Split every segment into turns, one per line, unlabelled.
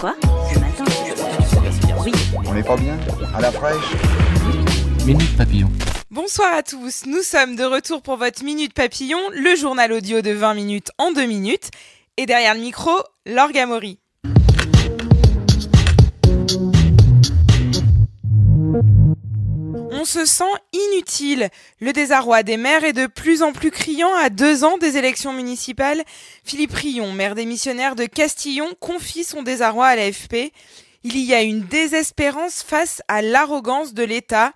Quoi? Ce matin? Oui.
On n'est pas bien? À la fraîche?
Minute Papillon.
Bonsoir à tous, nous sommes de retour pour votre Minute Papillon, le journal audio de 20 minutes en 2 minutes. Et derrière le micro, Laure Gamori. On se sent inutile. Le désarroi des maires est de plus en plus criant à 2 ans des élections municipales. Philippe Rion, maire démissionnaire de Castillon, confie son désarroi à l'AFP. Il y a une désespérance face à l'arrogance de l'État.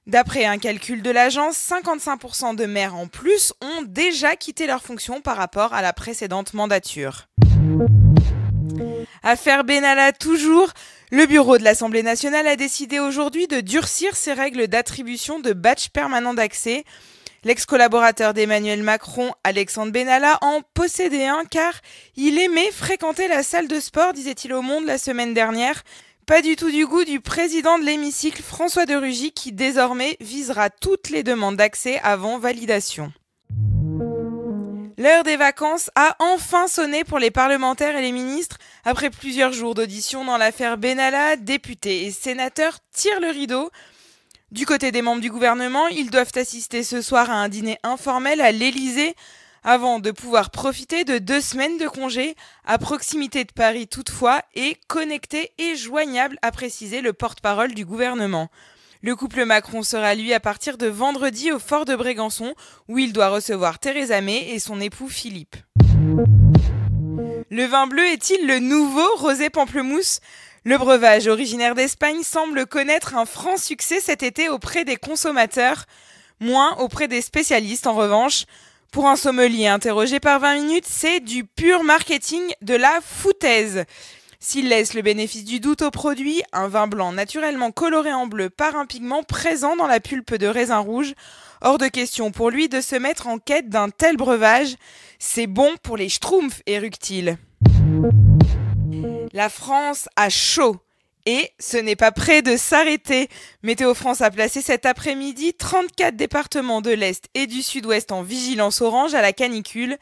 D'après un calcul de l'agence, 55% de maires en plus ont déjà quitté leur fonction par rapport à la précédente mandature. Affaire Benalla toujours, le bureau de l'Assemblée nationale a décidé aujourd'hui de durcir ses règles d'attribution de badge permanent d'accès. L'ex-collaborateur d'Emmanuel Macron, Alexandre Benalla, en possédait un car il aimait fréquenter la salle de sport, disait-il au Monde la semaine dernière. Pas du tout du goût du président de l'hémicycle, François de Rugy, qui désormais visera toutes les demandes d'accès avant validation. L'heure des vacances a enfin sonné pour les parlementaires et les ministres. Après plusieurs jours d'audition dans l'affaire Benalla, députés et sénateurs tirent le rideau. Du côté des membres du gouvernement, ils doivent assister ce soir à un dîner informel à l'Élysée avant de pouvoir profiter de 2 semaines de congé à proximité de Paris toutefois et connecté et joignable, a précisé le porte-parole du gouvernement. Le couple Macron sera lui à partir de vendredi au fort de Brégançon où il doit recevoir Theresa May et son époux Philippe. Le vin bleu est-il le nouveau rosé pamplemousse ? Le breuvage originaire d'Espagne semble connaître un franc succès cet été auprès des consommateurs, moins auprès des spécialistes en revanche. Pour un sommelier interrogé par 20 minutes, c'est du pur marketing, de la foutaise. S'il laisse le bénéfice du doute au produit, un vin blanc naturellement coloré en bleu par un pigment présent dans la pulpe de raisin rouge, hors de question pour lui de se mettre en quête d'un tel breuvage. C'est bon pour les schtroumpfs, éructe-t-il. La France a chaud. Et ce n'est pas près de s'arrêter. Météo France a placé cet après-midi 34 départements de l'Est et du Sud-Ouest en vigilance orange à la canicule.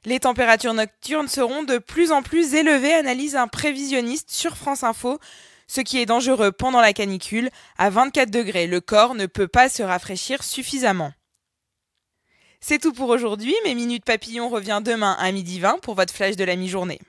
Les températures nocturnes seront de plus en plus élevées, analyse un prévisionniste sur France Info. Ce qui est dangereux pendant la canicule, à 24 degrés, le corps ne peut pas se rafraîchir suffisamment. C'est tout pour aujourd'hui, mais Minute Papillon revient demain à 12h20 pour votre flash de la mi-journée.